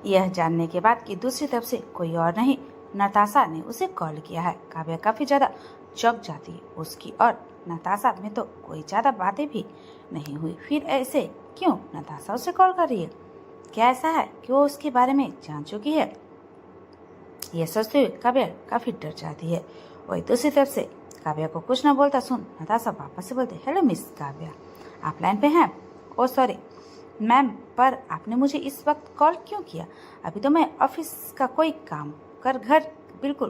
यह जानने के बाद कि दूसरी तरफ से कोई और नहीं नताशा ने उसे कॉल किया है, काव्या काफी ज्यादा चौंक जाती है उसकी, और नताशा में तो कोई ज्यादा बातें भी नहीं हुई, फिर ऐसे क्यों नताशा उसे कॉल कर रही है? क्या ऐसा है कि वो उसके बारे में जान चुकी है? यह सोचते हुए काव्या काफी डर जाती है। वही दूसरी तरफ से काव्या को कुछ न बोलता सुन नताशा वापस से बोलते, हेलो मिस काव्या, आप लाइन पे हैं? ओ सॉरी मैम, पर आपने मुझे इस वक्त कॉल क्यों किया? अभी तो मैं ऑफिस का कोई काम कर घर बिल्कुल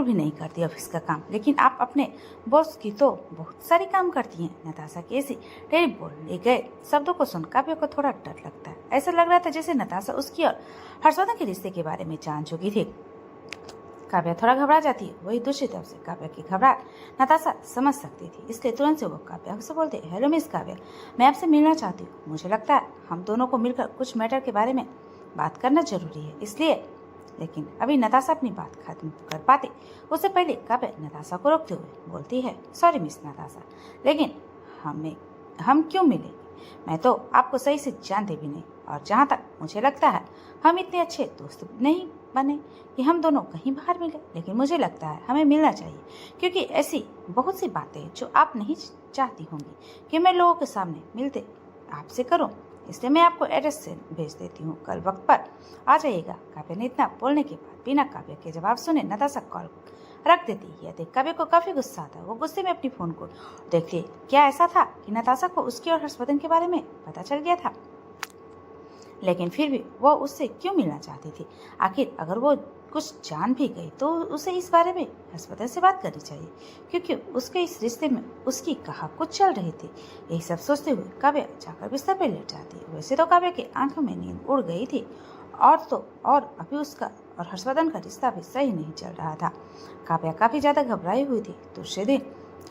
भी नहीं करती ऑफिस का काम, लेकिन आप अपने बॉस की तो बहुत सारी काम करती हैं। नताशा की ऐसी टेढ़ी बोलने गए शब्दों को सुन काव्या को थोड़ा डर लगता है। ऐसा लग रहा था जैसे नताशा उसकी और हर्षवर्धन के रिश्ते के बारे में जान चुकी थी। काव्या थोड़ा घबरा जाती है। वही दूसरी तरफ से काव्या की घबराहट नताशा समझ सकती थी, इसलिए तुरंत से वो काव्या से बोलते, हेलो मिस काव्या, मैं आपसे मिलना चाहती हूँ। मुझे लगता है हम दोनों को मिलकर कुछ मैटर के बारे में बात करना जरूरी है, इसलिए। लेकिन अभी नताशा अपनी बात खत्म कर पाते उससे पहले काव्या नताशा को रोकते हुए बोलती है, सॉरी मिस नताशा, लेकिन हम क्यों मिले? मैं तो आपको सही से जानते भी नहीं, और जहाँ तक मुझे लगता है हम इतने अच्छे दोस्त नहीं बने कि हम दोनों कहीं बाहर मिले, लेकिन मुझे लगता है हमें मिलना चाहिए, क्योंकि ऐसी बहुत सी बातें हैं जो आप नहीं चाहती होंगी कि मैं लोगों के सामने मिलते आपसे करूं, इसलिए मैं आपको एड्रेस से भेज देती हूँ, कल वक्त पर आ जाइएगा। काव्या ने इतना बोलने के बाद बिना काव्या के जवाब सुने नताशा कॉल रख देती है। यह देख काव्या को काफी गुस्सा आता है। वो गुस्से में अपनी फोन को देखती है। क्या ऐसा था कि नताशा को उसकी और हर्षवर्धन के बारे में पता चल गया था? लेकिन फिर भी वो उससे क्यों मिलना चाहती थी? आखिर अगर वो कुछ जान भी गई तो उसे इस बारे में हर्षवर्धन से बात करनी चाहिए, क्योंकि उसके इस रिश्ते में उसकी कहा कुछ चल रही थी। यही सब सोचते हुए काव्या जाकर बिस्तर पर लेट जाती है। वैसे तो काव्या की आंखों में नींद उड़ गई थी, और अभी उसका और हर्षवर्धन का रिश्ता भी सही नहीं चल रहा था। काव्या काफी ज्यादा घबराई हुई थी। दूसरे दिन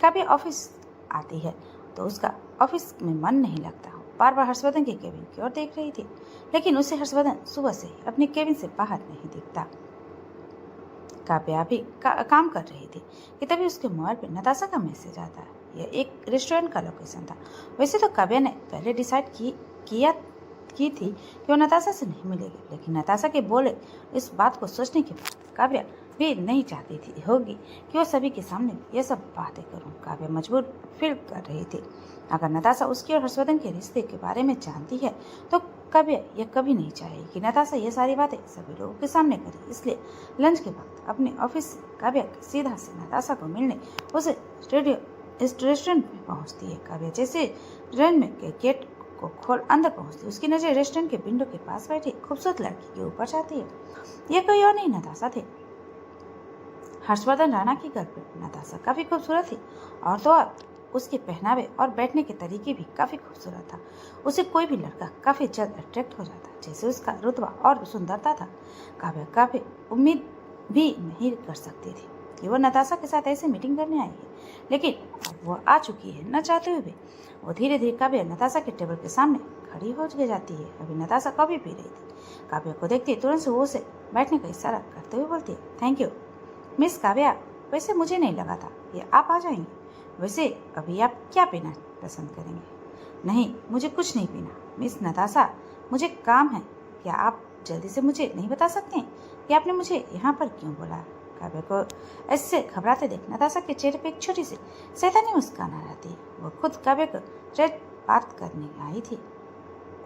काव्या ऑफिस आती है तो उसका ऑफिस में मन नहीं लगता। बार बार हर्षवर्धन के केबिन की ओर देख रही थी, लेकिन उसे हर्षवर्धन सुबह से ही अपने केबिन से बाहर नहीं दिखता। काव्या भी काम कर रही थी कि तभी उसके मोबाइल पर नताशा का मैसेज आता है। यह एक रेस्टोरेंट का लोकेशन था। वैसे तो काव्या ने पहले डिसाइड की थी कि वो नताशा से नहीं मिलेगी, लेकिन नताशा के बोले इस बात को सोचने के बाद काव्या भी नहीं चाहती थी होगी कि वो सभी के सामने ये सब बातें करूं। काव्या मजबूर फील कर रही थी। अगर नताशा उसकी और हर्षवर्धन के रिश्ते के बारे में जानती है तो काव्या यह कभी नहीं चाहेगी कि नताशा ये सारी बातें सभी लोगों के सामने करे। इसलिए लंच के वक्त अपने ऑफिस से काव्या सीधा से नताशा को मिलने उसे रेस्टोरेंट में पहुंचती है। काव्या जैसे रेस्टोरेंट में गेट को खोल अंदर पहुंचती है, उसकी नजर रेस्टोरेंट के विंडो के पास बैठी खूबसूरत लड़की के ऊपर जाती है। यह कोई और नहीं नताशा थे, हर्षवर्धन राणा की गर्लफ्रेंड। नताशा काफी खूबसूरत थी, और तो और उसके पहनावे और बैठने के तरीके भी काफी खूबसूरत था। उसे कोई भी लड़का काफी जल्द अट्रैक्ट हो जाता, जैसे उसका रुतबा और सुंदरता था। काव्या काफी उम्मीद भी नहीं कर सकती थी कि वो नताशा के साथ ऐसे मीटिंग करने आई है, लेकिन अब वो आ चुकी है न चाहते हुए भी। वो धीरे धीरे काव्या नताशा के टेबल के सामने खड़ी हो जाती है। अभी नताशा कॉफी पी रही थी। काव्या को देखती तुरंत से वो उसे बैठने का इशारा करते हुए बोलती है, थैंक यू मिस काव्या, वैसे मुझे नहीं लगा था ये आप आ जाएंगे। वैसे अभी आप क्या पीना पसंद करेंगे? नहीं, मुझे कुछ नहीं पीना मिस नताशा, मुझे काम है। क्या आप जल्दी से मुझे नहीं बता सकते कि आपने मुझे यहाँ पर क्यों बुलाया? काव्या को ऐसे घबराते देख नताशा के चेहरे पे एक छोटी सी शैतानी मुस्कान आ जाती है। वो खुद काव्या को स्ट्रेट बात करने आई थी।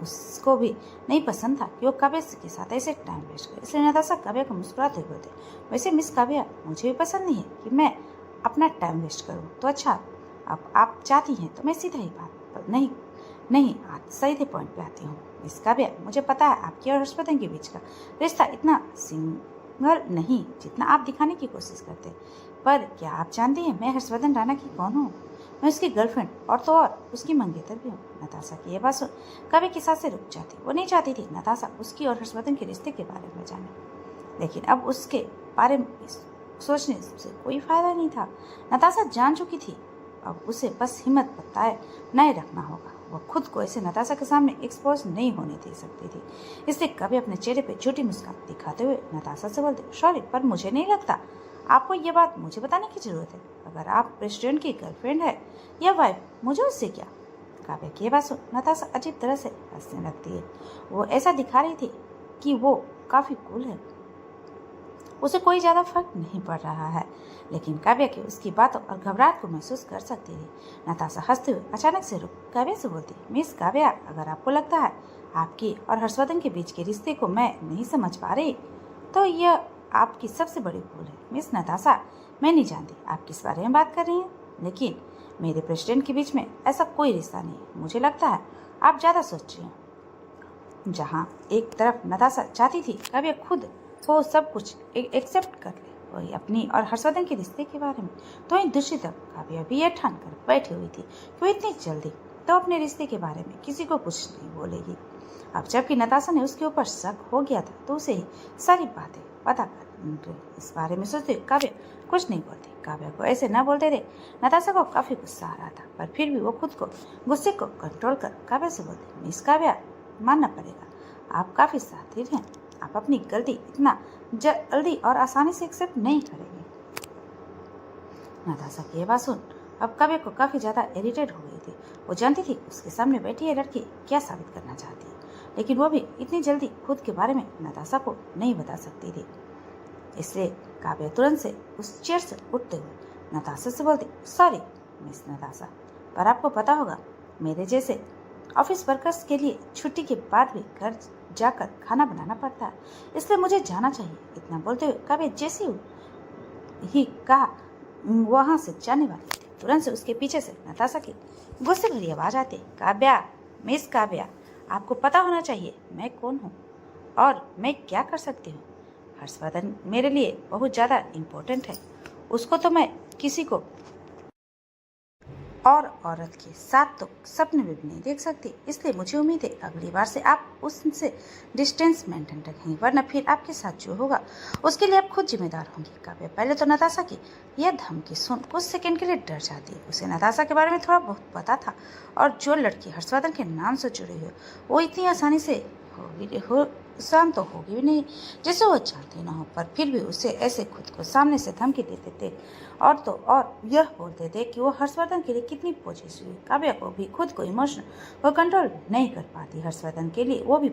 उसको भी नहीं पसंद था कि वो काव्या के साथ ऐसे टाइम वेस्ट करे, इसलिए नताशा काव्या को मुस्कुराते हुए बोलते, वैसे मिस काव्या, मुझे भी पसंद नहीं है कि मैं अपना टाइम वेस्ट करूं। तो अच्छा, अब आप चाहती हैं तो मैं सीधा ही बात नहीं आज सीधे पॉइंट पे आती हूँ। मिस काव्या, मुझे पता है आपकी और हर्षवर्धन के बीच का रिश्ता इतना सिंगल नहीं जितना आप दिखाने की कोशिश करते, पर क्या आप जानती हैं मैं हर्षवर्धन राणा की कौन हूँ? मैं उसकी गर्लफ्रेंड और तो और उसकी मंगेतर भी हूँ। नताशा की यह बात सुन काव्या की सांसें रुक जाती। वो नहीं चाहती थी नताशा उसकी और हर्षवर्धन के रिश्ते के बारे में जाने, लेकिन अब उसके बारे में सोचने से कोई फायदा नहीं था। नताशा जान चुकी थी, अब उसे बस हिम्मत बताए नहीं रखना होगा। वो खुद को ऐसे नताशा के सामने एक्सपोज नहीं होने दे सकती थी। इसलिए कभी अपने चेहरे पे झूठी मुस्कान दिखाते हुए नताशा से बोलते, सॉरी, पर मुझे नहीं लगता आपको ये बात मुझे बताने की जरूरत है। अगर आप रेस्टोरेंट की गर्लफ्रेंड है या वाइफ, मुझे उससे क्या? काव्या की बात सुन नताशा अजीब तरह से हंसने लगती है। वो ऐसा दिखा रही थी कि वो काफ़ी कूल है। उसे कोई ज़्यादा फर्क नहीं पड़ रहा है, लेकिन काव्या की उसकी बातों और घबराहट को महसूस कर सकती थी। नताशा हंसते हुए अचानक से रुक काव्या से बोलती, मिस काव्या, अगर आपको लगता है आपकी और हर्षवर्धन के बीच के रिश्ते को मैं नहीं समझ पा रही, तो यह आपकी सबसे बड़ी भूल है। मिस नताशा, मैं नहीं जानती आप किस बारे में बात कर रही हैं, लेकिन मेरे प्रेसिडेंट के बीच में ऐसा कोई रिश्ता नहीं है। मुझे लगता है आप ज़्यादा सोच रही हैं। जहाँ एक तरफ नताशा चाहती थी काव्या खुद वो सब कुछ एक्सेप्ट कर ले, वही अपनी और हर्षवर्धन के रिश्ते के बारे में, तो वहीं दूसरी तरफ काव्या भी यह ठान कर बैठी हुई थी कि वो इतनी जल्दी तो अपने रिश्ते के बारे में किसी को कुछ नहीं बोलेगी। अब जबकि नताशा ने उसके ऊपर शक हो गया था, तो उसे ही सारी बातें पता कर इस बारे में सोचते काव्या कुछ नहीं बोलती। काव्या को ऐसे न बोलते थे नताशा को काफी गुस्सा आ रहा था, पर फिर भी वो खुद को गुस्से को कंट्रोल कर काव्या से बोलती, मिस काव्या, मानना पड़ेगा आप काफी शातिर हैं। आप अपनी गलती इतना जल्दी और आसानी से एक्सेप्ट नहीं करेंगे। नताशा की बात सुन अब काव्या को काफी ज्यादा इरिटेट हो गई थी। वो जानती थी उसके सामने बैठी ये लड़की क्या साबित करना चाहती है, लेकिन वो भी इतनी जल्दी खुद के बारे में नताशा को नहीं बता सकती थी। इसलिए काव्या तुरंत से उस चेयर से उठते हुए नताशा से बोलती, सॉरी मिस नताशा, पर आपको पता होगा मेरे जैसे ऑफिस वर्कर्स के लिए छुट्टी के बाद भी घर जाकर खाना बनाना पड़ता है, इसलिए मुझे जाना चाहिए। इतना बोलते हुए काव्या जैसी ही कहा वहां से जाने वाली थी, तुरंत से उसके पीछे से नताशा की गुस्से भरी आवाज आती, काव्या, मिस काव्या, आपको पता होना चाहिए मैं कौन हूँ और मैं क्या कर सकती हूँ। हर्षवर्धन मेरे लिए बहुत ज़्यादा इम्पोर्टेंट है, उसको तो मैं किसी को और औरत के साथ तो सपने में भी नहीं देख सकती, इसलिए मुझे उम्मीद है अगली बार से आप उससे डिस्टेंस मेंटेन रखेंगे, वरना फिर आपके साथ जो होगा उसके लिए आप खुद जिम्मेदार होंगी। काव्या पहले तो नताशा की यह धमकी सुन कुछ सेकंड के लिए डर जाती है। उसे नताशा के बारे में थोड़ा बहुत पता था, और जो लड़की हर्षवर्धन के नाम से जुड़ी हुई वो इतनी आसानी से शांत तो होगी भी नहीं जैसे वो चाहती ना हो, पर फिर भी उसे ऐसे खुद को सामने से धमकी देते थे और तो और यह बोलते थे कि वो हर्षवर्धन के लिए कितनी पॉजिटिव है। काव्या को भी खुद को इमोशनल वो कंट्रोल नहीं कर पाती। हर्षवर्धन के लिए वो भी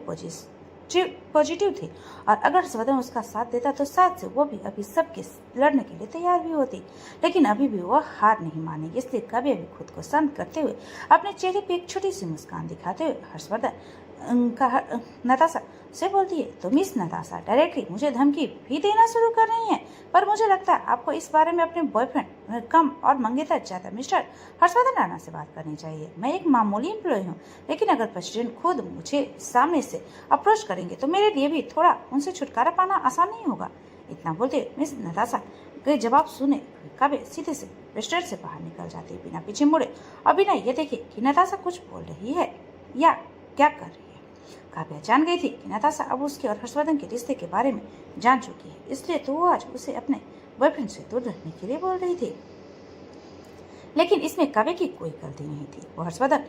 पॉजिटिव थी, और अगर हर्षवर्धन उसका साथ देता तो शायद से वो भी अभी सबके लड़ने के लिए तैयार भी होती, लेकिन अभी भी वो हार नहीं मानेगी। इसलिए काव्या भी खुद को शांत करते हुए अपने चेहरे पे एक छोटी सी मुस्कान दिखाते हुए हर्षवर्धन नताशा से बोलती है, तो मिस नताशा डायरेक्टली मुझे धमकी भी देना शुरू कर रही हैं, पर मुझे लगता है आपको इस बारे में अपने बॉयफ्रेंड कम और मंगेतर ज्यादा मिस्टर हर्षवर्धन राणा से बात करनी चाहिए। मैं एक मामूली एम्प्लॉय हूँ, लेकिन अगर प्रेसिडेंट खुद मुझे सामने से अप्रोच करेंगे तो मेरे लिए भी थोड़ा उनसे छुटकारा पाना आसान नहीं होगा। इतना बोलते मिस नताशा के जवाब सुने काव्या सीधे से रेस्टोरेंट से बाहर निकल जाती, बिना पीछे मुड़े और बिना ये देखे कि नताशा कुछ बोल रही है या क्या कर रही है। काव्या जान गई थी कि नताशा अब उसके और हर्षवर्धन के रिश्ते के बारे में जान चुकी है, इसलिए तो वो आज उसे अपने बॉयफ्रेंड से दूर रहने के लिए बोल रही थी। लेकिन इसमें काव्या की कोई गलती नहीं थी, वो हर्षवर्धन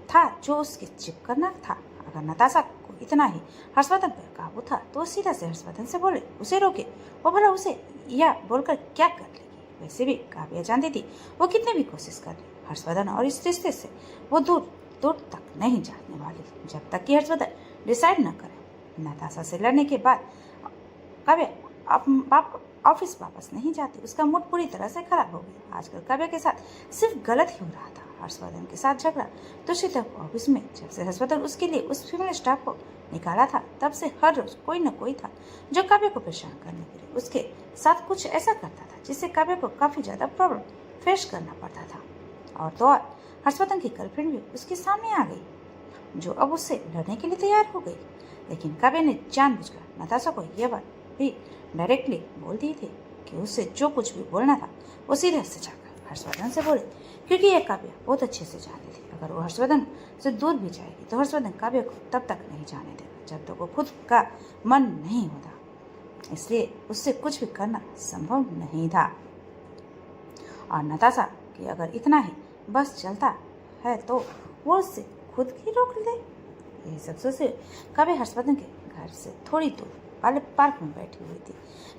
था जो उसके चिपकना था। अगर नताशा को इतना ही हर्षवर्धन पर काबू था तो वो सीधा से हर्षवर्धन से बोले, उसे रोके, वो भला उसे यह बोलकर क्या कर लेगी। वैसे भी काव्या जानती थी वो कितनी भी कोशिश कर ले, हर्षवर्धन और इस रिश्ते से वो दूर तक नहीं जाने वाली, जब तक कि हर्षवर्धन डिसाइड न करे। नताशा से लड़ने के बाद काव्या ऑफिस वापस नहीं जाती, उसका मूड पूरी तरह से खराब हो गया। आजकल काव्या के साथ सिर्फ गलत ही हो रहा था, हर्षवर्धन के साथ झगड़ा। दूसरी तरफ ऑफिस में जब से हर्षवर्धन उसके लिए उस फीमेल स्टाफ को निकाला था, तब से हर रोज कोई न कोई था जो काव्या को परेशान करने के लिए उसके साथ कुछ ऐसा करता था जिससे काव्या को काफी ज्यादा प्रॉब्लम फेस करना पड़ता था। और तो और हर्षवर्धन की गर्लफ्रेंड भी उसके सामने आ गई, जो अब उससे लड़ने के लिए तैयार हो गई। लेकिन काव्या ने जानबूझकर नताशा को यह बात भी डायरेक्टली बोल दी थी कि उससे जो कुछ भी बोलना था वो सीधे से जाकर हर्षवर्धन से बोले, क्योंकि यह काव्या बहुत अच्छे से जानती थी अगर वो हर्षवर्धन से दूर भी जाएगी तो हर्षवर्धन काव्या को तब तक नहीं जाने देगा जब तक वो खुद का मन नहीं होता। इसलिए उससे कुछ भी करना संभव नहीं था। और नताशा कि अगर इतना ही बस चलता है तो वो उससे खुद ही रोक दे। यही सब सोचे काव्या हर्षवर्धन के घर से थोड़ी दूर वाले पार्क में बैठी हुई थी।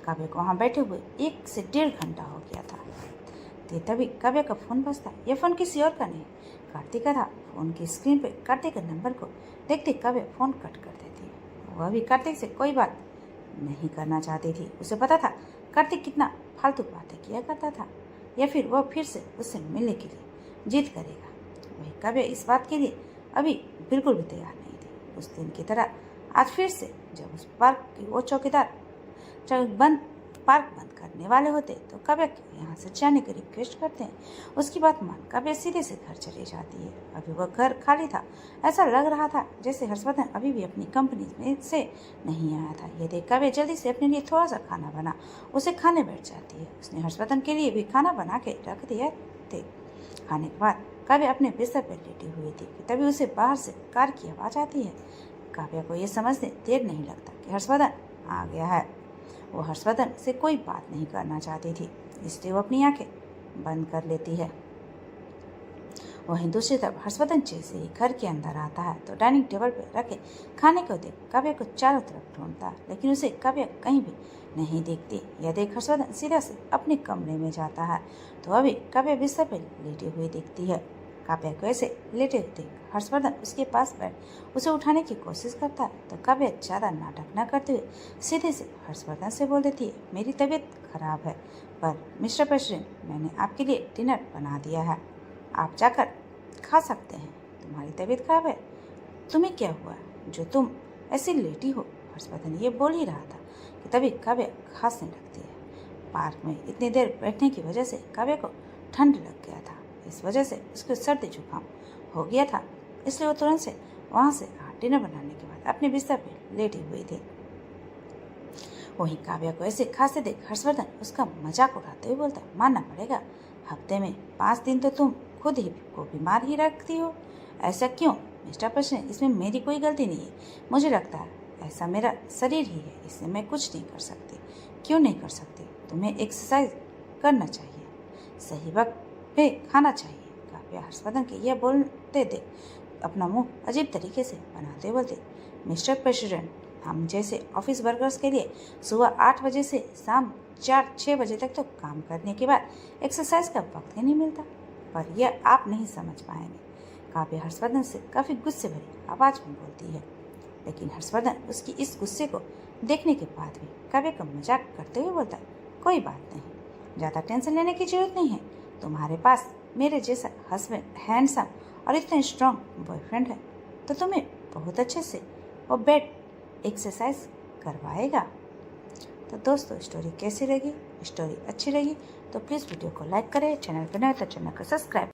काव्या को वहाँ बैठे हुए 1 से 1.5 घंटा हो गया था। तभी काव्या का फोन बजता। यह फोन किसी और का नहीं, कार्तिक का था। फोन की स्क्रीन पे कार्तिक के नंबर को देखते काव्या फोन कट कर देती। वह भी कार्तिक से कोई बात नहीं करना चाहती थी। उसे पता था कार्तिक कितना फालतू बातें किया करता था, या फिर वह फिर से उससे मिलने के लिए जिद करेगा। वही काव्य इस बात के लिए अभी बिल्कुल भी तैयार नहीं थी। उस दिन की तरह आज फिर से जब उस पार्क की वो चौकीदार पार्क बंद करने वाले होते तो काव्य क्यों यहाँ से जाने की रिक्वेस्ट करते हैं। उसकी बात मान काव्य सीधे से घर चली जाती है। अभी वह घर खाली था। ऐसा लग रहा था जैसे हर्षवर्धन अभी भी अपनी कंपनी में से नहीं आया था। ये देख काव्य जल्दी से अपने लिए थोड़ा सा खाना बना उसे खाने बैठ जाती है। उसने हर्षवर्धन के लिए भी खाना बना के रख दिया थे। खाने के बाद काव्य अपने बिस्तर पर लेटी हुई थी कि तभी उसे बाहर से कार की आवाज़ आती है। काव्य को यह समझने देर नहीं लगता कि हर्षवर्धन आ गया है। वो हर्षवर्धन से कोई बात नहीं करना चाहती थी, इसलिए वो अपनी आंखें बंद कर लेती है। वहीं दूसरी तरफ हर्षवर्धन जैसे ही घर के अंदर आता है तो डाइनिंग टेबल पर रखे खाने को देख काव्य को चारों तरफ ढूंढता, लेकिन उसे काव्य कहीं भी नहीं दिखती। यह देख हर्षवर्धन सीधा से अपने कमरे में जाता है तो अभी काव्य बिस्तर पर लेटी हुई दिखती है। काव्य को ऐसे लेटे देख हर्षवर्धन उसके पास बैठ उसे उठाने की कोशिश करता है तो काव्य ज़्यादा नाटक न करते हुए सीधे से हर्षवर्धन से बोल देती है, मेरी तबीयत खराब है, पर मिस्टर प्रेसिडेंट मैंने आपके लिए डिनर बना दिया है, आप जाकर खा सकते हैं। तुम्हारी तबीयत खराब है, तुम्हें क्या हुआ जो तुम ऐसी लेटी हो। हर्षवर्धन ये बोल ही रहा था कि तभी काव्य खांसने लगती है। पार्क में इतनी देर बैठने की वजह से काव्य को ठंड लग गया था। इस वजह से उसको सर्दी जुकाम हो गया था, इसलिए वो तुरंत से वहाँ से डिनर बनाने के बाद अपने बिस्तर पर लेटी हुई थी। वहीं काव्य को ऐसे खांसते देख हर्षवर्धन उसका मजाक उड़ाते हुए बोलता, मानना पड़ेगा हफ्ते में 5 दिन तो तुम खुद ही को बीमार ही रखती हो, ऐसा क्यों मिस्टर प्रेसिडेंट? इसमें मेरी कोई गलती नहीं है। मुझे लगता है ऐसा मेरा शरीर ही है, इससे मैं कुछ नहीं कर सकती। क्यों नहीं कर सकती? तुम्हें एक्सरसाइज करना चाहिए, सही वक्त पे खाना चाहिए। काव्य हर्षवर्धन के यह बोलते देख अपना मुंह अजीब तरीके से बनाते बोलते, मिस्टर प्रेसिडेंट हम जैसे ऑफिस वर्कर्स के लिए सुबह 8 बजे से शाम 4-6 बजे तक तो काम करने के बाद एक्सरसाइज का वक्त ही नहीं मिलता, पर यह आप नहीं समझ पाएंगे। काव्य हर्षवर्धन से काफ़ी गुस्से भरी आवाज़ में बोलती है, लेकिन हर्षवर्धन उसकी इस गुस्से को देखने के बाद भी काव्य का मजाक करते हुए बोलता, कोई बात नहीं, ज़्यादा टेंशन लेने की जरूरत नहीं है। तुम्हारे पास मेरे जैसा हस्बैंड, हैंडसम और इतना स्ट्रॉन्ग बॉयफ्रेंड है तो तुम्हें बहुत अच्छे से वो बेड एक्सरसाइज करवाएगा। तो दोस्तों स्टोरी कैसी लगी? स्टोरी अच्छी लगी तो प्लीज़ वीडियो को लाइक करें, चैनल पर नए तो चैनल को सब्सक्राइब